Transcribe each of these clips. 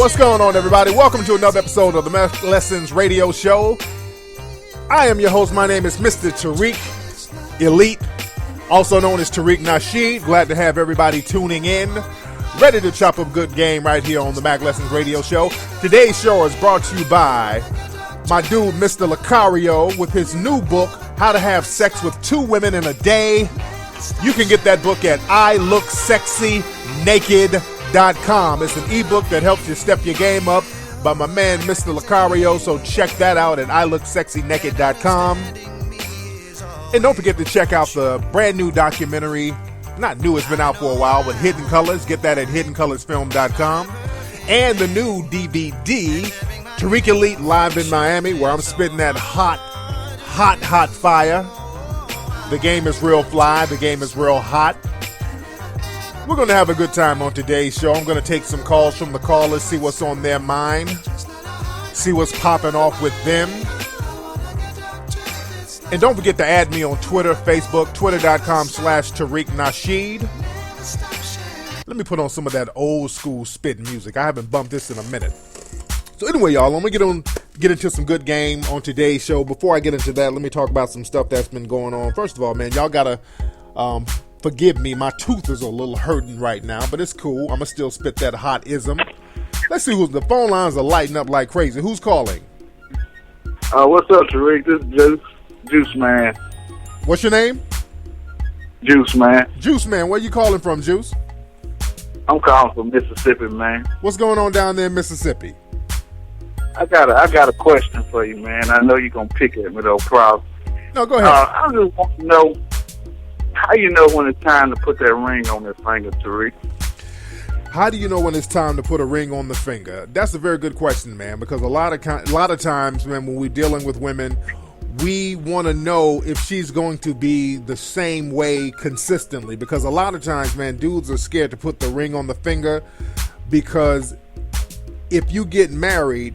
What's going on, everybody? Welcome to another episode of the Mack Lessons Radio Show. I am your host. My name is Mr. Tariq Elite, also known as Tariq Nasheed. Glad to have everybody tuning in, ready to chop up good game right here on the Mack Lessons Radio Show. Today's show is brought to you by my dude, Mr. Lucario, with his new book, How to Have Sex with Two Women in a Day. You can get that book at iLookSexyNaked.com. It's an ebook that helps you step your game up by my man, Mr. Lucario. So check that out at iLookSexyNaked.com. And don't forget to check out the brand new documentary. Not new, it's been out for a while, but Hidden Colors. Get that at HiddenColorsFilm.com. And the new DVD, Tariq Elite Live in Miami, where I'm spitting that hot fire. The game is real fly. The game is real hot. We're going to have a good time on today's show. I'm going to take some calls from the callers, see what's on their mind, see what's popping off with them. And don't forget to add me on Twitter, Facebook, twitter.com/Tariq Nasheed. Let me put on some of that old school spitting music. I haven't bumped this in a minute. So anyway, y'all, I'm going to get into some good game on today's show. Before I get into that, let me talk about some stuff that's been going on. First of all, man, y'all got to forgive me. My tooth is a little hurting right now, but it's cool. I'm going to still spit that hot ism. Let's see the phone lines are lighting up like crazy. Who's calling? What's up, Tariq? This is Juice Man. What's your name? Juice Man. Juice Man. Where you calling from, Juice? I'm calling from Mississippi, man. What's going on down there in Mississippi? I got a question for you, man. I know you're going to pick at me, though, probably. No, go ahead. I just want to know, how you know when it's time to put that ring on that finger, Tariq? How do you know when it's time to put a ring on the finger? That's a very good question, man, because a lot of times, man, when we're dealing with women, we want to know if she's going to be the same way consistently, because a lot of times, man, dudes are scared to put the ring on the finger because if you get married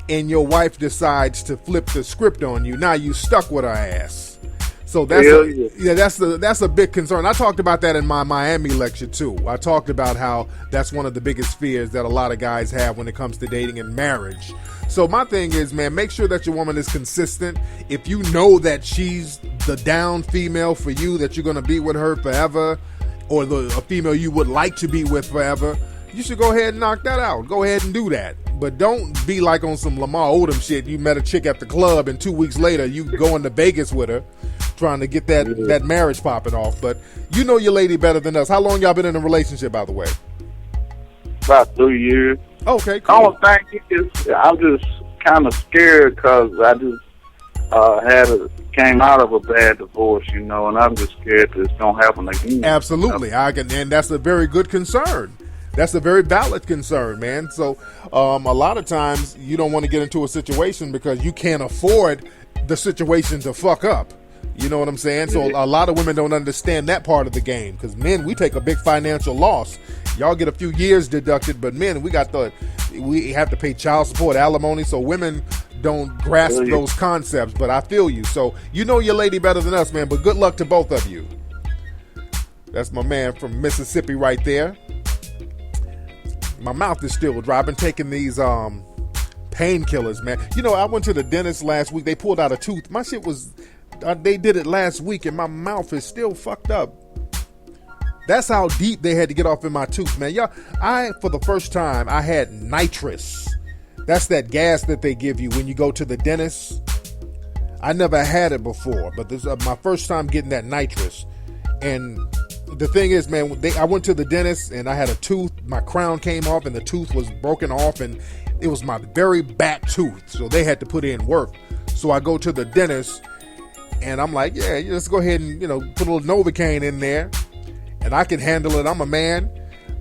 and your wife decides to flip the script on you, now you stuck with her ass. So that's a big concern. I talked about that in my Miami lecture too. I talked about how that's one of the biggest fears that a lot of guys have when it comes to dating and marriage. So my thing is, man, make sure that your woman is consistent. If you know that she's the down female for you, that you're going to be with her forever, or a female you would like to be with forever, you should go ahead and knock that out. Go ahead and do that. But don't be like on some Lamar Odom shit. You met a chick at the club and 2 weeks later you going to Vegas with her trying to get that marriage popping off. But you know your lady better than us. How long y'all been in a relationship, by the way? About 3 years. Okay, cool. I don't think I'm just kind of scared because I just came out of a bad divorce, and I'm just scared that it's going to happen again. Absolutely. And that's a very good concern. That's a very valid concern, man. So a lot of times you don't want to get into a situation because you can't afford the situation to fuck up. You know what I'm saying? So a lot of women don't understand that part of the game, because men, we take a big financial loss. Y'all get a few years deducted, but men, we have to pay child support, alimony, so women don't grasp those concepts. But I feel you. So you know your lady better than us, man, but good luck to both of you. That's my man from Mississippi right there. My mouth is still dry. I've been taking these painkillers, man. I went to the dentist last week. They pulled out a tooth. My shit was... they did it last week, and my mouth is still fucked up. That's how deep they had to get off in my tooth, man. For the first time, I had nitrous. That's that gas that they give you when you go to the dentist. I never had it before, but this is my first time getting that nitrous. And the thing is, man, I went to the dentist, and I had a tooth. My crown came off, and the tooth was broken off, and it was my very back tooth, so they had to put in work. So I go to the dentist, and I'm like, yeah, let's go ahead and, put a little Novocaine in there, and I can handle it. I'm a man.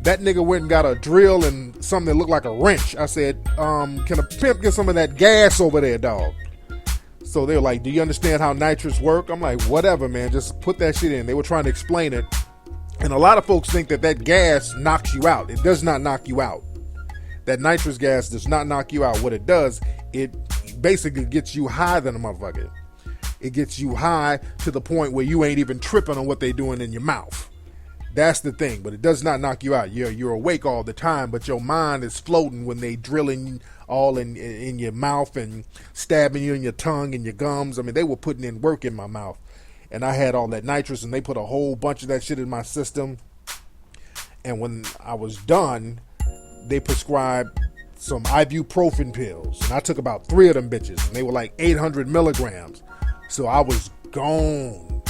That nigga went and got a drill and something that looked like a wrench. I said, can a pimp get some of that gas over there, dog? So they're like, do you understand how nitrous work? I'm like, whatever, man, just put that shit in. They were trying to explain it. And a lot of folks think that gas knocks you out. It does not knock you out. That nitrous gas does not knock you out. What it does, it basically gets you high than a motherfucker. It gets you high to the point where you ain't even tripping on what they doing in your mouth. That's the thing, but it does not knock you out. You're awake all the time, but your mind is floating when they drilling all in your mouth and stabbing you in your tongue and your gums. I mean, they were putting in work in my mouth, and I had all that nitrous, and they put a whole bunch of that shit in my system. And when I was done, they prescribed some ibuprofen pills, and I took about 3 of them bitches, and they were like 800 milligrams. So I was gone.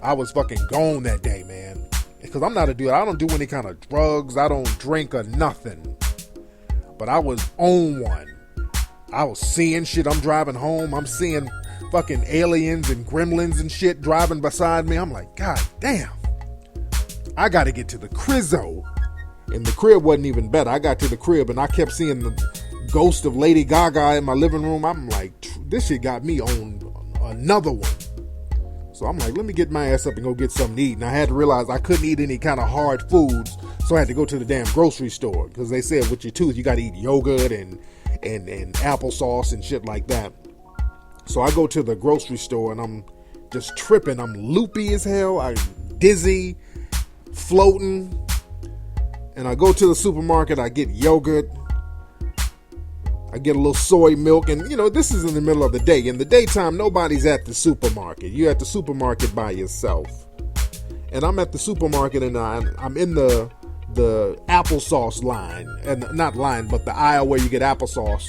I was fucking gone that day, man. Because I'm not a dude. I don't do any kind of drugs. I don't drink or nothing. But I was on one. I was seeing shit. I'm driving home. I'm seeing fucking aliens and gremlins and shit driving beside me. I'm like, God damn. I got to get to the Crizzo. And the crib wasn't even better. I got to the crib and I kept seeing the ghost of Lady Gaga in my living room. I'm like, this shit got me on another one. So I'm like, let me get my ass up and go get something to eat. And I had to realize I couldn't eat any kind of hard foods. So I had to go to the damn grocery store. Because they said with your tooth, you got to eat yogurt and applesauce and shit like that. So I go to the grocery store and I'm just tripping. I'm loopy as hell. I'm dizzy, floating. And I go to the supermarket. I get yogurt. I get a little soy milk, and this is in the middle of the day. In the daytime, nobody's at the supermarket. You're at the supermarket by yourself. And I'm at the supermarket, and I'm in the applesauce line, and not line, but the aisle where you get applesauce.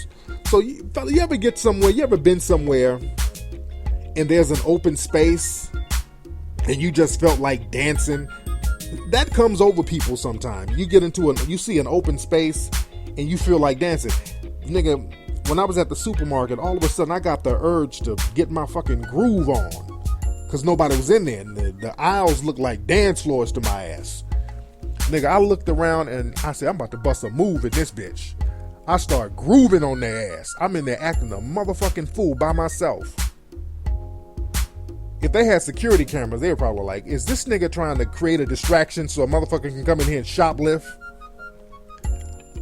So, you ever get somewhere? You ever been somewhere, and there's an open space, and you just felt like dancing? That comes over people sometimes. You get you see an open space, and you feel like dancing. Nigga, when I was at the supermarket, all of a sudden I got the urge to get my fucking groove on. Because nobody was in there. And the aisles looked like dance floors to my ass. Nigga, I looked around and I said, I'm about to bust a move in this bitch. I start grooving on their ass. I'm in there acting a motherfucking fool by myself. If they had security cameras, they were probably like, is this nigga trying to create a distraction so a motherfucker can come in here and shoplift?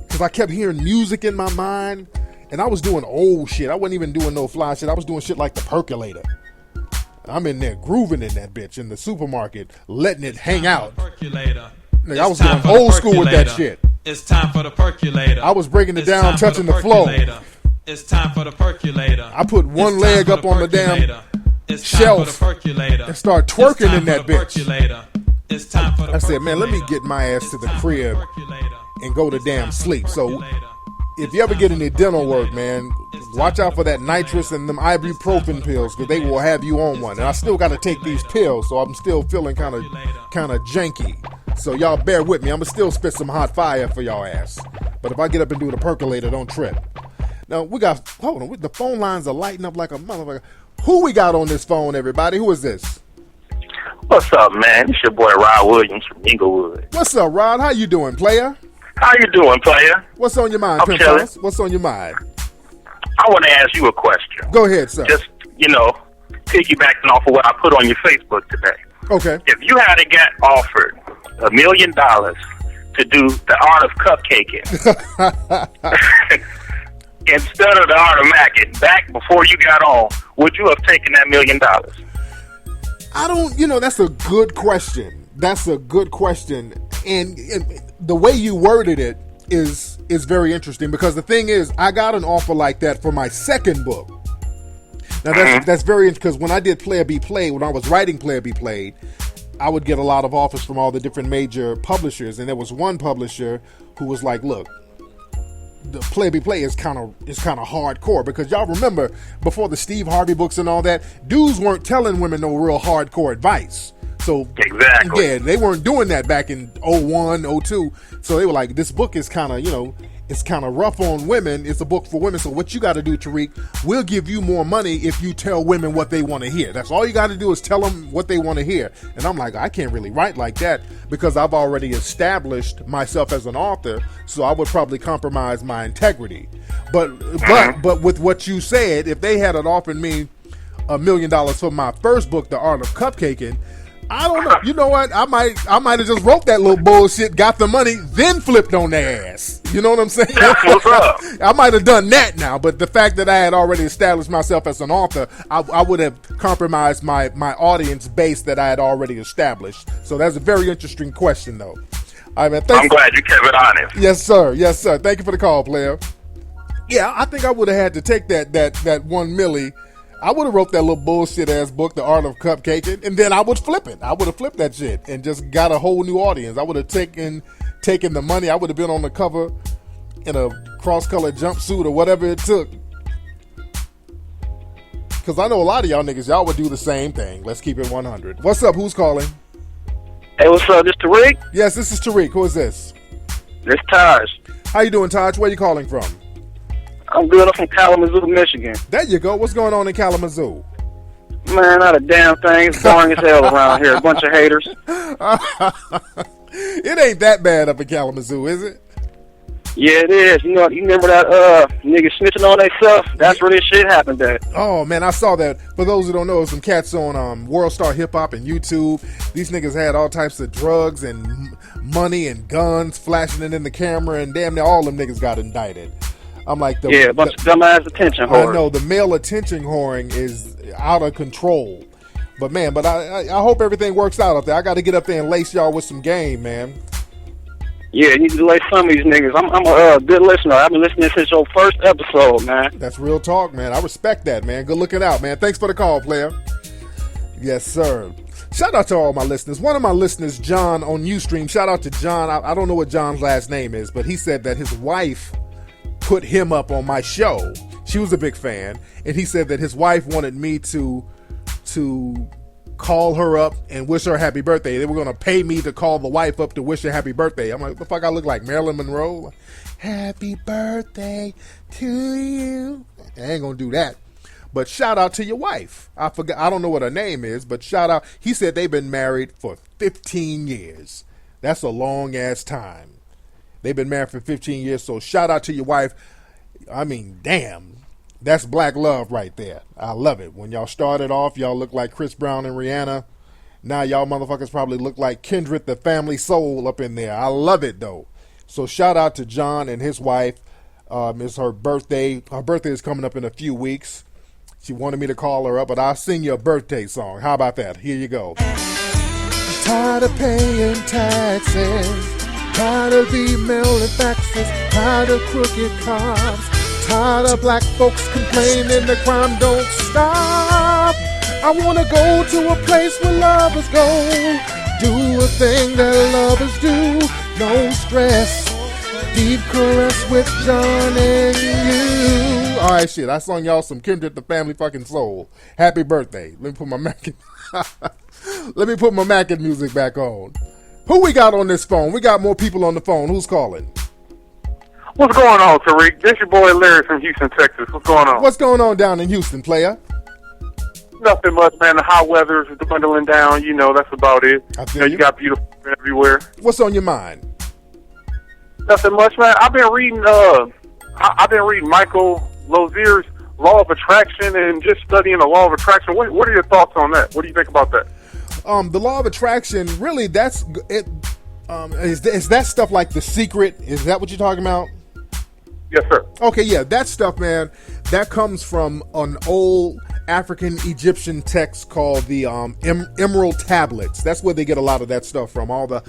Because I kept hearing music in my mind, and I was doing old shit. I wasn't even doing no fly shit. I was doing shit like the percolator. I'm in there grooving in that bitch in the supermarket, letting it hang out. Nigga, I was going old school with that shit. It's time for the percolator. I was breaking it down, touching the floor. It's time for the perculator. I put one leg up on the damn shelf and start twerking in that bitch. I said, man, let me get my ass to the crib and go to damn sleep. So if you ever get any dental work, man, watch out for that nitrous and them ibuprofen pills, because they will have you on one. And I still got to take these pills, so I'm still feeling kind of janky. So y'all bear with me. I'm gonna still spit some hot fire for y'all ass. But if I get up and do the percolator, don't trip. Now hold on, the phone lines are lighting up like a motherfucker. Who we got on this phone, everybody? Who is this? What's up, man? It's your boy Rod Williams from Inglewood. What's up, Rod? How you doing, player? How you doing, player? What's on your mind, Pimp House? What's on your mind? I want to ask you a question. Go ahead, sir. Just, piggybacking off of what I put on your Facebook today. Okay. If you had got offered $1 million to do the art of cupcaking instead of the art of macking, back before you got on, would you have taken that $1 million? I don't, that's a good question. That's a good question. And the way you worded it is very interesting, because the thing is, I got an offer like that for my second book. Now that's very interesting, because when I did Player Be Played, when I was writing Player Be Played, I would get a lot of offers from all the different major publishers, and there was one publisher who was like, look, the Player Be Played is kind of hardcore, because y'all remember before the Steve Harvey books and all that, dudes weren't telling women no real hardcore advice. So exactly. Yeah, they weren't doing that back in 01, 02. So they were like, this book is kind of, it's kind of rough on women. It's a book for women. So what you got to do, Tariq, we'll give you more money if you tell women what they want to hear. That's all you got to do, is tell them what they want to hear. And I'm like, I can't really write like that, because I've already established myself as an author. So I would probably compromise my integrity. But with what you said, if they had offered me $1 million for my first book, The Art of Cupcaking, I don't know. You know what? I might have just wrote that little bullshit, got the money, then flipped on their ass. You know what I'm saying? That's what's up. I might have done that now, but the fact that I had already established myself as an author, I would have compromised my audience base that I had already established. So that's a very interesting question, though. All right, man, I'm glad you kept it honest. Yes, sir. Yes, sir. Thank you for the call, player. Yeah, I think I would have had to take that 1 milli. I would have wrote that little bullshit ass book, The Art of Cupcaking, and then I would flip it. I would have flipped that shit and just got a whole new audience. I would have taken the money. I would have been on the cover in a cross-colored jumpsuit or whatever it took. Because I know a lot of y'all niggas, y'all would do the same thing. Let's keep it 100. What's up? Who's calling? Hey, what's up? This Tariq? Yes, this is Tariq. Who is this? This Taj. How you doing, Taj? Where you calling from? I'm good. I'm from Kalamazoo, Michigan. There you go. What's going on in Kalamazoo? Man, not a damn thing. It's boring as hell around here. A bunch of haters. It ain't that bad up in Kalamazoo, is it? Yeah, it is. You know, you remember that nigga snitching on themselves? That's where this shit happened at. Oh, man, I saw that. For those who don't know, some cats on World Star Hip Hop and YouTube. These niggas had all types of drugs and money and guns, flashing it in the camera, and damn near all them niggas got indicted. I'm like, a bunch of dumbass attention whores. I know, the male attention whoring is out of control. But man, I hope everything works out up there. I got to get up there and lace y'all with some game, man. Yeah, you need to lace some of these niggas. I'm a good listener. I've been listening since your first episode, man. That's real talk, man. I respect that, man. Good looking out, man. Thanks for the call, player. Yes, sir. Shout out to all my listeners. One of my listeners, John, on Ustream. Shout out to John. I don't know what John's last name is, but he said that his wife put him up on my show. She was a big fan, and he said that his wife wanted me to call her up and wish her a happy birthday. They were going to pay me to call the wife up to wish her happy birthday. I'm like, what the fuck I look like, Marilyn Monroe? Happy birthday to you. I ain't going to do that. But shout out to your wife. I don't know what her name is, but shout out. He said they've been married for 15 years. That's a long ass time. They've been married for 15 years, so shout out to your wife. I mean, damn. That's black love right there. I love it. When y'all started off, y'all looked like Chris Brown and Rihanna. Now y'all motherfuckers probably look like Kendrick, the family soul up in there. I love it, though. So shout out to John and his wife. It's her birthday. Her birthday is coming up in a few weeks. She wanted me to call her up, but I'll sing you a birthday song. How about that? Here you go. I'm tired of paying taxes. Tired of email and faxes. Tired of crooked cops. Tired of black folks complaining the crime don't stop. I want to go to a place where lovers go. Do a thing that lovers do. No stress. Deep caress with John and you. All right, shit. I sung y'all some Kendrick the Family fucking Soul. Happy birthday. Let me put my Mac music back on. Who we got on this phone? We got more people on the phone. Who's calling? What's going on, Tariq? This your boy Larry from Houston, Texas. What's going on? What's going on down in Houston, player? Nothing much, man. The hot weather is dwindling down. You know, that's about it. You got beautiful everywhere. What's on your mind? Nothing much, man. I've been reading Michael Lozier's Law of Attraction and just studying the Law of Attraction. What are your thoughts on that? What do you think about that? The Law of Attraction, really, that's it. Is that stuff like The Secret? Is that what you're talking about? Yes, sir. Okay, yeah, that stuff, man, that comes from an old African Egyptian text called the Emerald Tablets. That's where they get a lot of that stuff from. All the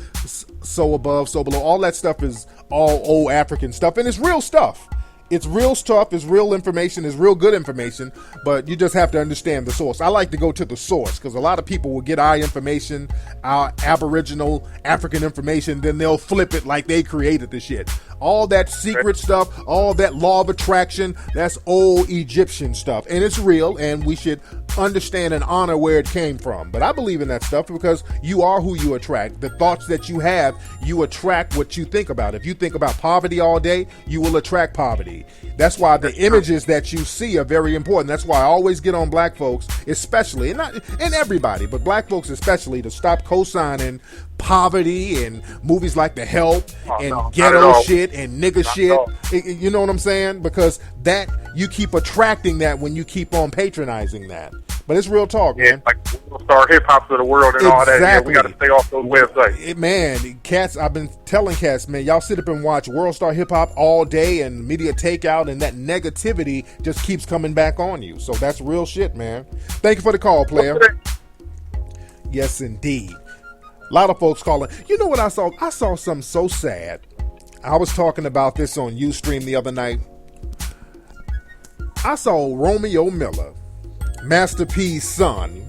so above, so below, all that stuff is all old African stuff, and it's real stuff. It's real stuff, it's real information, it's real good information, but you just have to understand the source. I like to go to the source because a lot of people will get our information, our Aboriginal African information, then they'll flip it like they created the shit. All that secret stuff, all that law of attraction, that's old Egyptian stuff. And it's real, and we should understand and honor where it came from. But I believe in that stuff because you are who you attract. The thoughts that you have, you attract what you think about. If you think about poverty all day, you will attract poverty. That's why the images that you see are very important. That's why I always get on black folks, especially, and everybody, but black folks especially, to stop co-signing poverty and movies like The Help and ghetto shit and nigga shit. You know what I'm saying? Because that, you keep attracting that when you keep on patronizing that. But it's real talk, man. Like World Star Hip Hops of the world and all that. Yeah, we got to stay off those websites. Man, cats, I've been telling cats, man, y'all sit up and watch World Star Hip Hop all day and media takeout, and that negativity just keeps coming back on you. So that's real shit, man. Thank you for the call, player. Yes, indeed. A lot of folks calling. You know what I saw? I saw something so sad. I was talking about this on Ustream the other night. I saw Romeo Miller, Master P's son.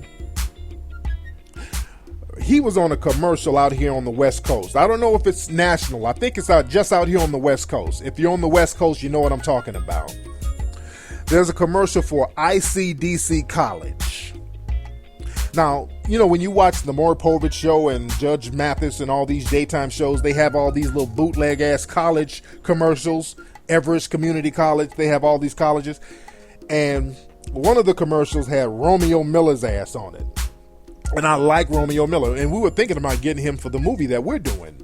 He was on a commercial out here on the West Coast. I don't know if it's national. I think it's just out here on the West Coast. If you're on the West Coast, you know what I'm talking about. There's a commercial for ICDC College. Now, you know, when you watch the Maury Povich show and Judge Mathis and all these daytime shows, they have all these little bootleg-ass college commercials. Everest Community College, they have all these colleges. And one of the commercials had Romeo Miller's ass on it. And I like Romeo Miller. And we were thinking about getting him for the movie that we're doing.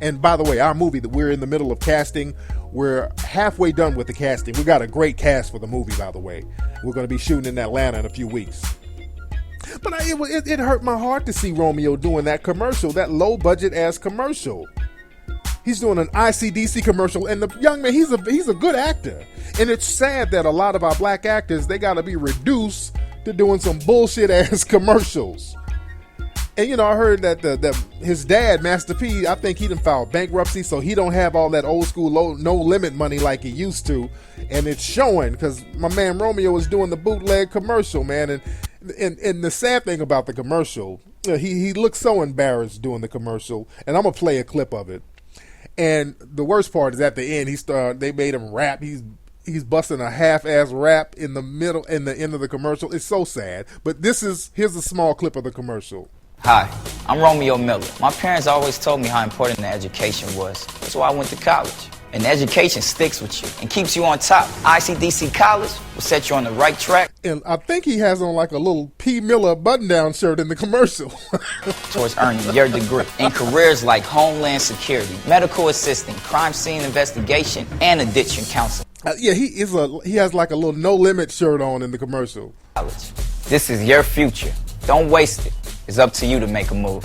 And by the way, our movie that we're in the middle of casting, we're halfway done with the casting. We got a great cast for the movie, by the way. We're going to be shooting in Atlanta in a few weeks. But it hurt my heart to see Romeo doing that commercial, that low-budget ass commercial. He's doing an ICDC commercial, and the young man, he's a good actor. And it's sad that a lot of our black actors, they got to be reduced to doing some bullshit ass commercials. And you know, I heard that his dad, Master P, I think he done filed bankruptcy, so he don't have all that old school no limit money like he used to. And it's showing because my man Romeo is doing the bootleg commercial, man. And the sad thing about the commercial, he looks so embarrassed doing the commercial, and I'm gonna play a clip of it. And the worst part is at the end, they made him rap. He's busting a half-ass rap in the middle and the end of the commercial. It's so sad. But here's a small clip of the commercial. Hi, I'm Romeo Miller. My parents always told me how important the education was. That's why I went to college. And education sticks with you and keeps you on top. ICDC College will set you on the right track. And I think he has on like a little P. Miller button-down shirt in the commercial. Towards earning your degree in careers like Homeland Security, medical assisting, crime scene investigation, and addiction counseling. Yeah, he has like a little No Limit shirt on in the commercial. This is your future. Don't waste it. It's up to you to make a move.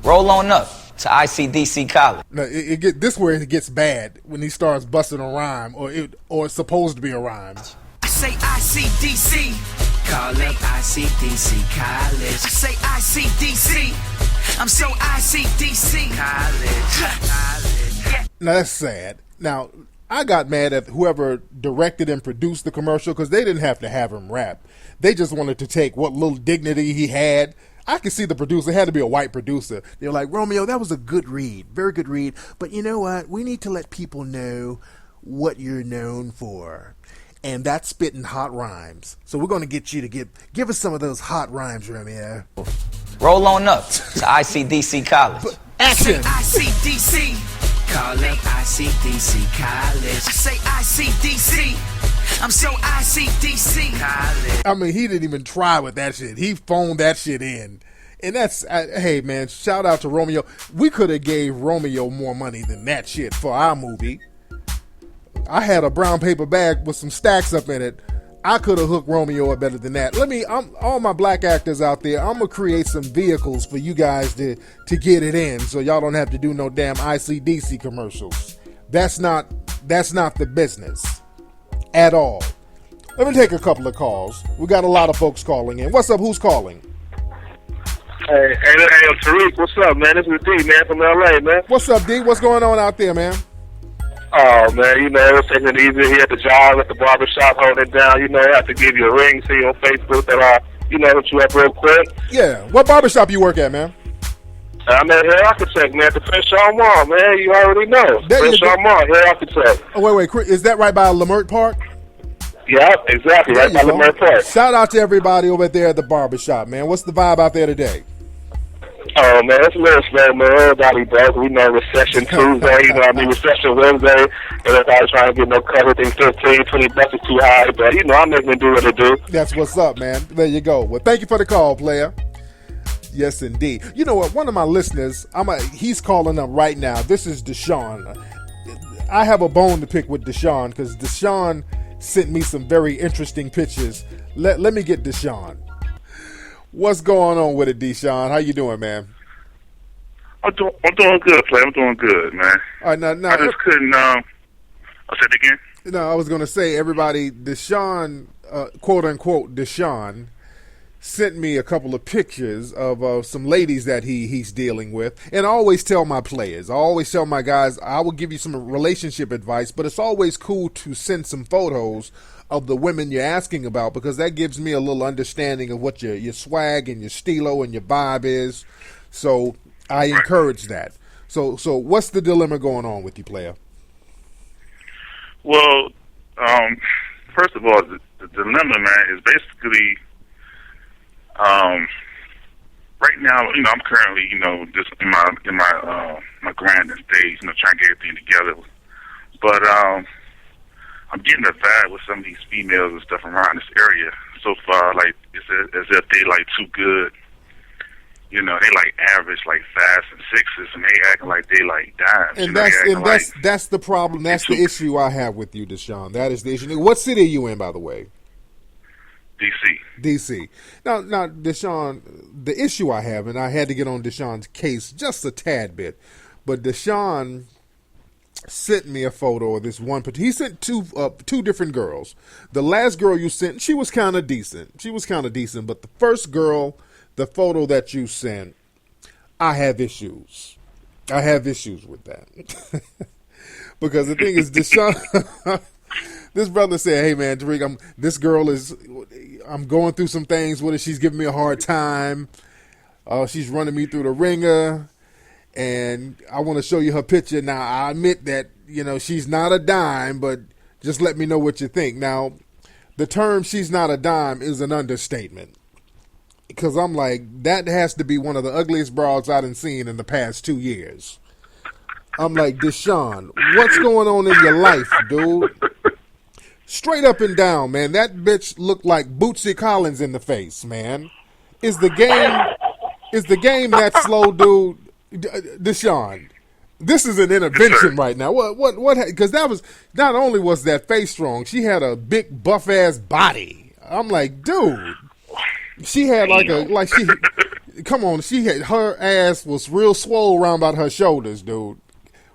Roll on up to ICDC College. Now, this where it gets bad when he starts busting a rhyme, or it's supposed to be a rhyme. I say ICDC, call up ICDC College. I say ICDC, I'm so ICDC College. Now that's sad. Now I got mad at whoever directed and produced the commercial because they didn't have to have him rap. They just wanted to take what little dignity he had. I could see the producer. It had to be a white producer. They were like, Romeo, that was a good read. Very good read. But you know what? We need to let people know what you're known for. And that's spitting hot rhymes. So we're going to get you to give us some of those hot rhymes, Romeo. Roll on up to ICDC College. Action! ICDC, call up ICDC College. I say ICDC, I'm so ICDC College. I mean, he didn't even try with that shit. He phoned that shit in. And that's, hey man, shout out to Romeo. We could have gave Romeo more money than that shit for our movie. I had a brown paper bag with some stacks up in it. I could have hooked Romeo up better than that. All my black actors out there, I'm going to create some vehicles for you guys to get it in so y'all don't have to do no damn ICDC commercials. That's not the business at all. Let me take a couple of calls. We got a lot of folks calling in. What's up? Who's calling? Hey, Tariq, what's up, man? This is D, man, from LA, man. What's up, D? What's going on out there, man? Oh, man, you know, it was taking it easy here at the job, at the barbershop, holding it down. You know, I have to give you a ring, see you on Facebook that you know, hit you up real quick. Yeah. What barbershop you work at, man? I'm at Hair Architect, man, at the Crenshaw Mall, man. You already know. Crenshaw Mall, Hair Architect. Oh, wait. Is that right by Lamert Park? Yeah, exactly. Right by Lamert Park. Shout out to everybody over there at the barbershop, man. What's the vibe out there today? Oh, man, it's a little slow, man. Everybody broke. We know recession Tuesday, you know what I mean, recession Wednesday. Everybody's trying to get no cover. Think $15, $20 is too high. But, you know, I'm making it do what it do. That's what's up, man. There you go. Well, thank you for the call, player. Yes, indeed. You know what? One of my listeners, he's calling up right now. This is Deshaun. I have a bone to pick with Deshaun because Deshaun sent me some very interesting pictures. Let me get Deshaun. What's going on with it, Deshaun? How you doing, man? I'm doing good, Play. I'm doing good, man. All right, now, I just couldn't. I'll say it again. No, I was going to say, everybody, Deshaun, quote unquote, Deshaun, sent me a couple of pictures of some ladies that he's dealing with. And I always tell my players, I always tell my guys, I will give you some relationship advice, but it's always cool to send some photos of the women you're asking about, because that gives me a little understanding of what your swag and your stilo and your vibe is. So I encourage that. So what's the dilemma going on with you, player? Well, first of all, the dilemma, man, is basically, right now, I'm currently, just in my grinding stage, trying to get everything together. But I'm getting a vibe with some of these females and stuff around this area so far. Like, it's as if they like too good. They like average, like 5s and 6s, and they acting like they like dimes. And that's the problem. That's the issue I have with you, Deshaun. That is the issue. What city are you in, by the way? DC. Now, Deshaun, the issue I have, and I had to get on Deshaun's case just a tad bit, but Deshaun sent me a photo of this one. He sent two different girls. The last girl you sent, she was kind of decent. But the first girl, the photo that you sent, I have issues. With that. Because the thing is, Deshaun, this brother said, hey man, Tariq, I'm going through some things with her. She's giving me a hard time. She's running me through the ringer. And I want to show you her picture. Now, I admit that, she's not a dime, but just let me know what you think. Now, the term she's not a dime is an understatement. Because I'm like, that has to be one of the ugliest broads I've seen in the past 2 years. I'm like, Deshaun, what's going on in your life, dude? Straight up and down, man. That bitch looked like Bootsy Collins in the face, man. Is the game that slow, dude? Deshaun, this is an intervention right now. What? Because that was, not only was that face strong, she had a big buff ass body. I'm like, dude, she had her ass was real swole around about her shoulders, dude.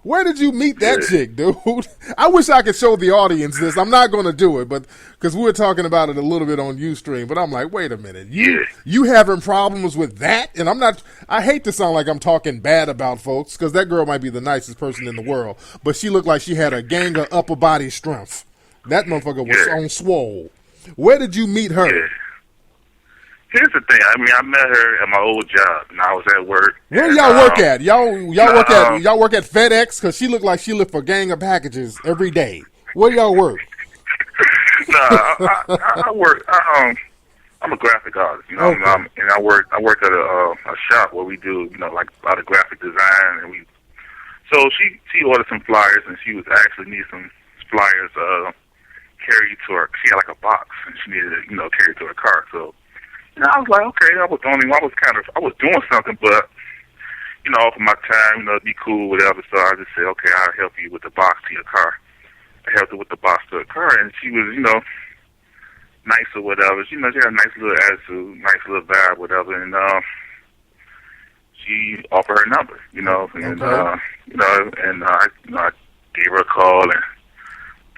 Where did you meet that chick, dude? I wish I could show the audience this. I'm not going to do it, but because we were talking about it a little bit on Ustream. But I'm like, wait a minute, you having problems with that? And I hate to sound like I'm talking bad about folks, because that girl might be the nicest person in the world, but she looked like she had a gang of upper body strength. That motherfucker was on swole. Where did you meet her? Yeah. Here's the thing. I met her at my old job, and I was at work. Where do y'all work at? Y'all work at FedEx? Because she looked like she lived for a gang of packages every day. Where do y'all work? I work. I'm a graphic artist, Okay. And I work at a shop where we do, like a lot of graphic design, and So she ordered some flyers, and she was actually need some flyers carried to her. She had like a box, and she needed it, carried to her car. So. I was like, okay, I was doing something, but, for my time, it'd be cool, whatever. So I just said, okay, I'll help you with the box to your car. I helped her with the box to her car, and she was, nice or whatever. She had a nice little attitude, nice little vibe, whatever, and she offered her number, and I gave her a call and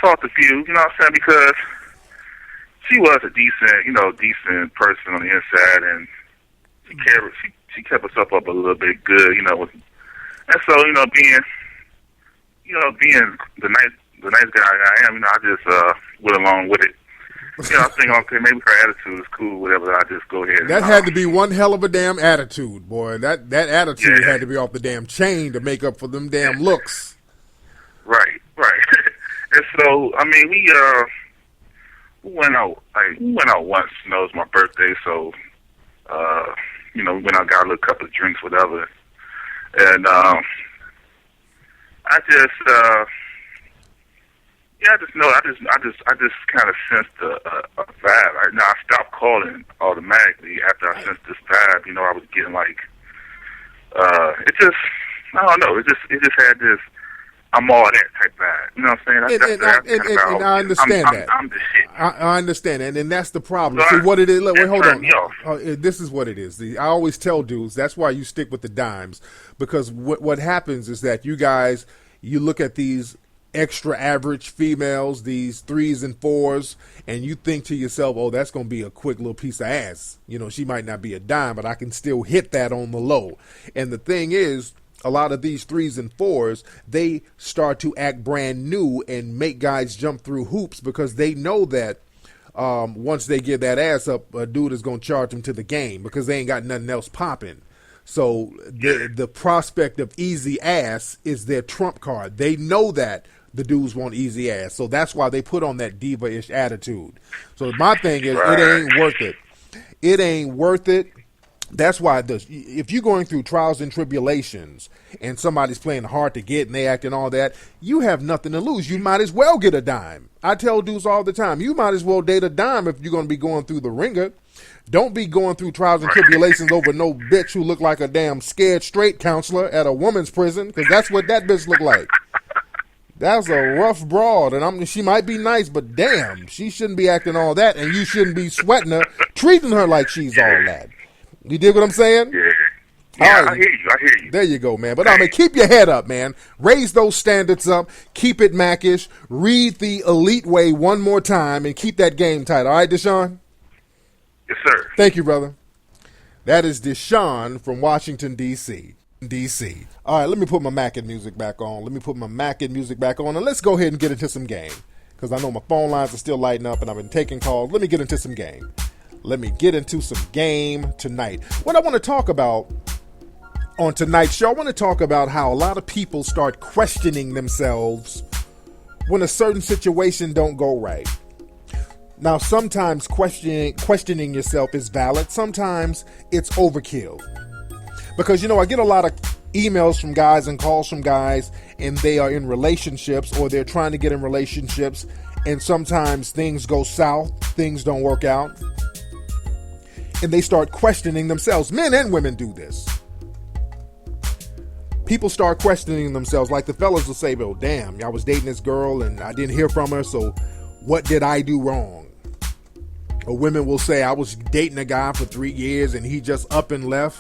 talked a few, because she was a decent person on the inside, and she kept herself up a little bit good, and so being the nice guy I am, I just went along with it. I think okay, maybe her attitude is cool, whatever. I just go ahead. That had to be one hell of a damn attitude, boy. That attitude had to be off the damn chain to make up for them damn looks. Right. And so we went out. We went out once. It was my birthday, so we went out, got a little couple of drinks, whatever. And I just kind of sensed a vibe. Now I stopped calling automatically after I sensed this vibe. I was getting like, I don't know. It just had this I'm all that type of guy. You know what I'm saying? And I understand that. I'm the shit. I understand, and that's the problem. So see what it is. Look, wait, hold on. Me off. This is what it is. I always tell dudes that's why you stick with the dimes, because what happens is that you guys, you look at these extra average females, these 3s and 4s, and you think to yourself, oh, that's going to be a quick little piece of ass. You know, she might not be a dime, but I can still hit that on the low. And the thing is, a lot of these 3s and 4s, they start to act brand new and make guys jump through hoops because they know that once they get that ass up, a dude is going to charge them to the game because they ain't got nothing else popping. So the prospect of easy ass is their trump card. They know that the dudes want easy ass. So that's why they put on that diva-ish attitude. So my thing is, it ain't worth it. It ain't worth it. That's why if you're going through trials and tribulations and somebody's playing hard to get and they acting all that, you have nothing to lose. You might as well get a dime. I tell dudes all the time, you might as well date a dime if you're going to be going through the ringer. Don't be going through trials and tribulations over no bitch who look like a damn scared straight counselor at a woman's prison, because that's what that bitch look like. That's a rough broad, and she might be nice, but damn, she shouldn't be acting all that, and you shouldn't be sweating her, treating her like she's all that. You dig what I'm saying? Yeah. All right. I hear you. There you go, man. But I mean, keep your head up, man. Raise those standards up. Keep it Mackish. Read the Elite Way one more time and keep that game tight. All right, Deshaun? Yes, sir. Thank you, brother. That is Deshaun from Washington, D.C. All right, let me put my Mackin music back on. And let's go ahead and get into some game, because I know my phone lines are still lighting up and I've been taking calls. Let me get into some game. Tonight. What I want to talk about on tonight's show, I want to talk about how a lot of people start questioning themselves when a certain situation don't go right. Now, sometimes questioning yourself is valid. Sometimes it's overkill. Because, I get a lot of emails from guys and calls from guys, and they are in relationships or they're trying to get in relationships, and sometimes things go south, things don't work out, and they start questioning themselves. Men and women do this. People start questioning themselves, like the fellas will say, well, damn, I was dating this girl and I didn't hear from her, so what did I do wrong? Or women will say, I was dating a guy for 3 years and he just up and left.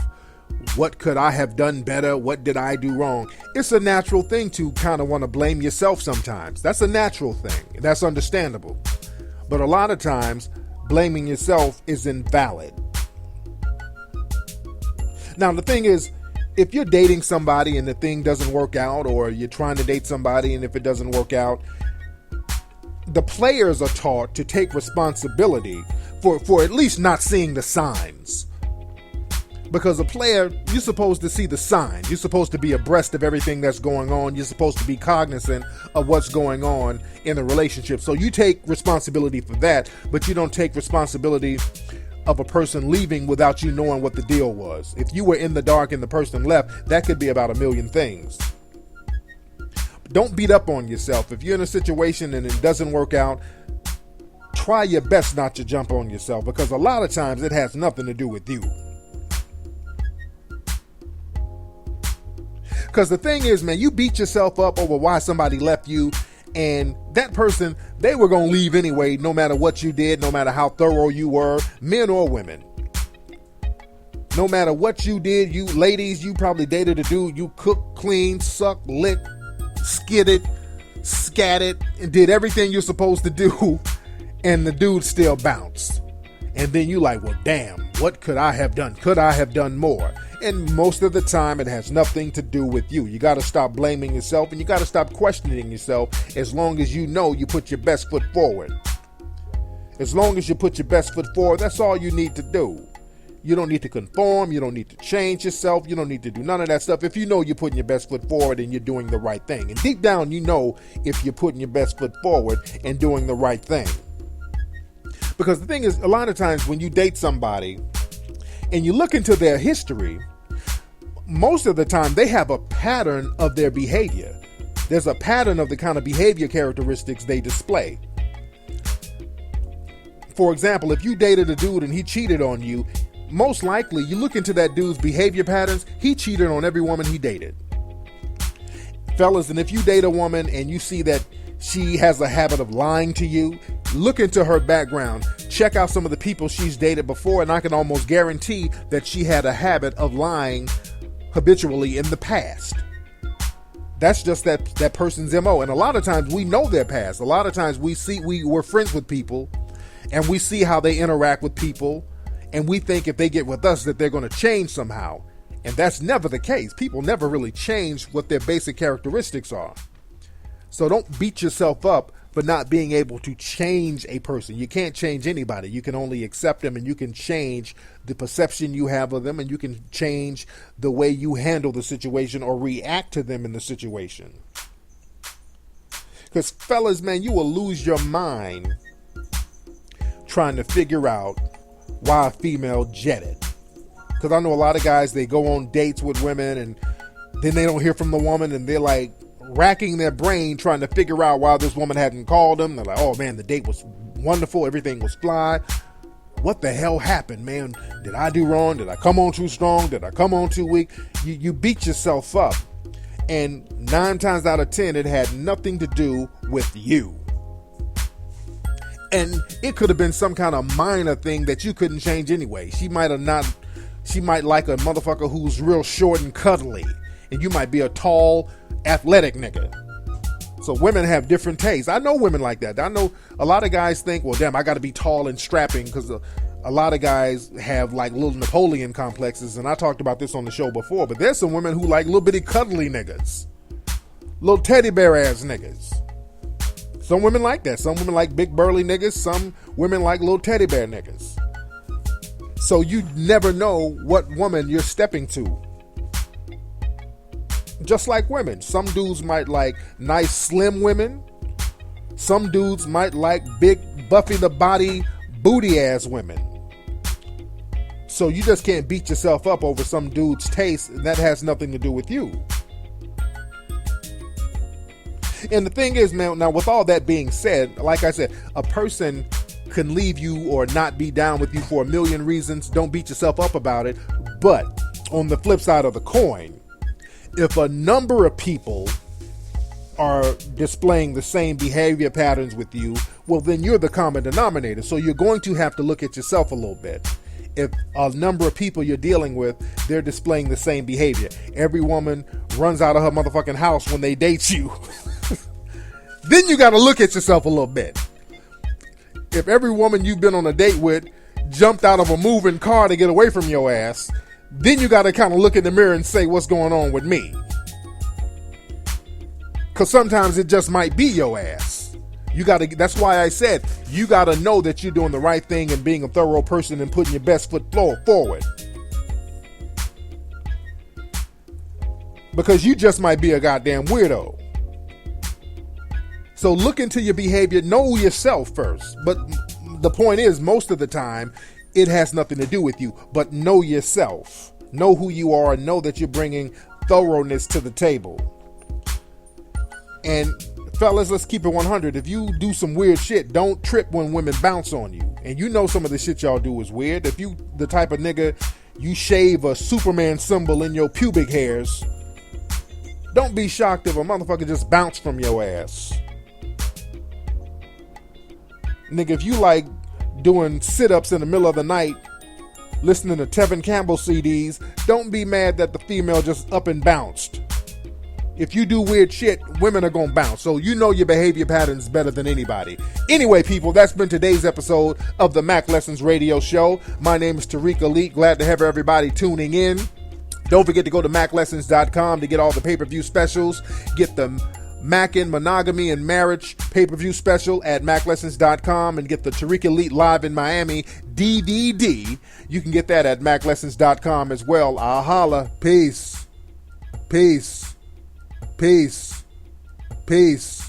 What could I have done better? What did I do wrong? It's a natural thing to kind of want to blame yourself sometimes. That's a natural thing. That's understandable. But a lot of times, blaming yourself is invalid. Now, the thing is, if you're dating somebody and the thing doesn't work out, or you're trying to date somebody and if it doesn't work out, the players are taught to take responsibility for at least not seeing the signs. Because a player, you're supposed to see the signs. You're supposed to be abreast of everything that's going on. You're supposed to be cognizant of what's going on in a relationship. So you take responsibility for that, but you don't take responsibility of a person leaving without you knowing what the deal was. If you were in the dark and the person left, that could be about a million things. Don't beat up on yourself. If you're in a situation and it doesn't work out, try your best not to jump on yourself, because a lot of times it has nothing to do with you. Because the thing is, man, you beat yourself up over why somebody left you, and that person, they were going to leave anyway, no matter what you did, no matter how thorough you were, men or women. No matter what you did, you ladies, you probably dated a dude, you cooked, cleaned, sucked, licked, skidded, scatted, and did everything you're supposed to do, and the dude still bounced. And then you like, well, damn, what could I have done? Could I have done more? And most of the time, it has nothing to do with you. You got to stop blaming yourself, and you got to stop questioning yourself, as long as you know you put your best foot forward. As long as you put your best foot forward, that's all you need to do. You don't need to conform. You don't need to change yourself. You don't need to do none of that stuff. If you know you're putting your best foot forward and you're doing the right thing. And deep down, you know if you're putting your best foot forward and doing the right thing. Because the thing is, a lot of times when you date somebody and you look into their history, most of the time they have a pattern of their behavior. There's a pattern of the kind of behavior characteristics they display. For example, if you dated a dude and he cheated on you, most likely you look into that dude's behavior patterns, he cheated on every woman he dated. Fellas, and if you date a woman and you see that she has a habit of lying to you, look into her background. Check out some of the people she's dated before, and I can almost guarantee that she had a habit of lying habitually in the past. That's just that person's MO. And a lot of times we know their past. A lot of times we're friends with people and we see how they interact with people, and we think if they get with us that they're going to change somehow. And that's never the case. People never really change what their basic characteristics are. So don't beat yourself up for not being able to change a person. You can't change anybody. You can only accept them, and you can change the perception you have of them, and you can change the way you handle the situation or react to them in the situation. Because fellas, man, you will lose your mind trying to figure out why a female jetted. Because I know a lot of guys, they go on dates with women and then they don't hear from the woman, and they're like racking their brain trying to figure out why this woman hadn't called them. They're like, oh man, the date was wonderful, everything was fly. What the hell happened, man? Did I do wrong? Did I come on too strong? Did I come on too weak? You beat yourself up. And 9 times out of 10, it had nothing to do with you. And it could have been some kind of minor thing that you couldn't change anyway. She might like a motherfucker who's real short and cuddly, and you might be a tall, athletic nigga. So women have different tastes. I know women like that. I know a lot of guys think, well, damn, I got to be tall and strapping, because a lot of guys have like little Napoleon complexes, and I talked about this on the show before, but there's some women who like little bitty cuddly niggas, little teddy bear ass niggas. Some women like that. Some women like big burly niggas. Some women like little teddy bear niggas. So you never know what woman you're stepping to. Just like women. Some dudes might like nice slim women. Some dudes might like big Buffy the Body booty ass women. So you just can't beat yourself up over some dude's taste, and that has nothing to do with you. And the thing is, man, now with all that being said, like I said, a person can leave you or not be down with you for a million reasons. Don't beat yourself up about it. But on the flip side of the coin, if a number of people are displaying the same behavior patterns with you, well, then you're the common denominator. So you're going to have to look at yourself a little bit. If a number of people you're dealing with, they're displaying the same behavior. Every woman runs out of her motherfucking house when they date you. Then you got to look at yourself a little bit. If every woman you've been on a date with jumped out of a moving car to get away from your ass, then you got to kind of look in the mirror and say, what's going on with me? Because sometimes it just might be your ass. That's why I said, you got to know that you're doing the right thing and being a thorough person and putting your best foot forward. Because you just might be a goddamn weirdo. So look into your behavior, know yourself first. But the point is, most of the time, it has nothing to do with you. But know yourself. Know who you are and know that you're bringing thoroughness to the table. And fellas, let's keep it 100. If you do some weird shit, don't trip when women bounce on you. And you know some of the shit y'all do is weird. If you the type of nigga, you shave a Superman symbol in your pubic hairs, don't be shocked if a motherfucker just bounced from your ass. Nigga, if you like doing sit-ups in the middle of the night, listening to Tevin Campbell CDs, don't be mad that the female just up and bounced. If you do weird shit, women are gonna bounce. So you know your behavior patterns better than anybody. Anyway, people, that's been today's episode of the Mack Lessons Radio Show. My name is Tariq Elite. Glad to have everybody tuning in. Don't forget to go to MackLessons.com to get all the pay-per-view specials. Get the Mackin' Monogamy and Marriage pay-per-view special at MackLessons.com, and get the Tariq Elite Live in Miami DVD. You can get that at MackLessons.com as well. I'll holla. Peace. Peace. Peace. Peace.